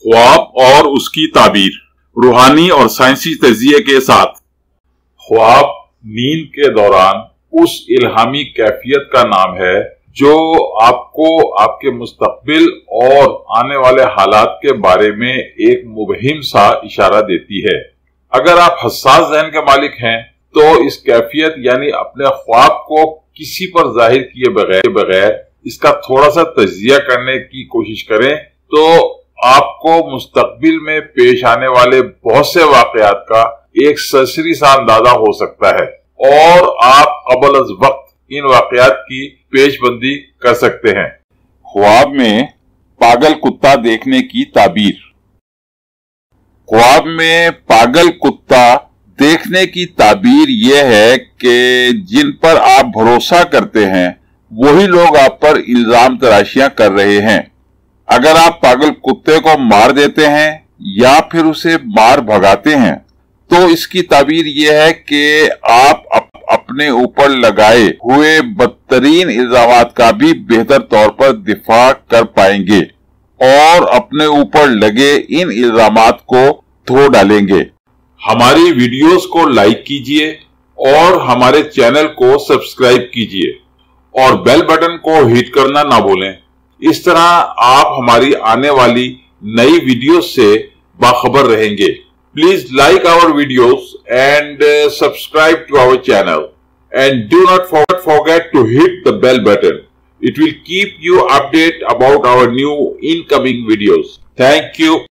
ख्वाब और उसकी ताबीर, रूहानी और साइंसी तजिए के साथ। ख्वाब नींद के दौरान उस इल्हामी कैफियत का नाम है जो आपको आपके मुस्तकबिल और आने वाले हालात के बारे में एक मुबहिम सा इशारा देती है। अगर आप हसास ज़हन के मालिक हैं तो इस कैफियत यानी अपने ख्वाब को किसी पर जाहिर किए बगैर इसका थोड़ा सा तजिया करने की कोशिश करें तो आपको मुस्तकबिल में पेश आने वाले बहुत से वाकयात का एक सरसरी सा अंदाजा हो सकता है और आप कबल अज वक्त इन वाकयात की पेशबंदी कर सकते हैं। ख्वाब में पागल कुत्ता देखने की ताबीर। ख्वाब में पागल कुत्ता देखने की ताबीर यह है कि जिन पर आप भरोसा करते हैं वही लोग आप पर इल्जाम तराशियां कर रहे हैं। अगर आप पागल कुत्ते को मार देते हैं या फिर उसे मार भगाते हैं तो इसकी ताबीर यह है कि आप अपने ऊपर लगाए हुए बदतरीन इल्जामात का भी बेहतर तौर पर दिफा कर पाएंगे और अपने ऊपर लगे इन इल्जामात को धो डालेंगे। हमारी वीडियोस को लाइक कीजिए और हमारे चैनल को सब्सक्राइब कीजिए और बेल बटन को हिट करना ना भूलें। इस तरह आप हमारी आने वाली नई वीडियोस से बाखबर रहेंगे। Please like our videos and subscribe to our channel, and do not forget to hit the bell button. It will keep you updated about our new incoming videos. Thank you.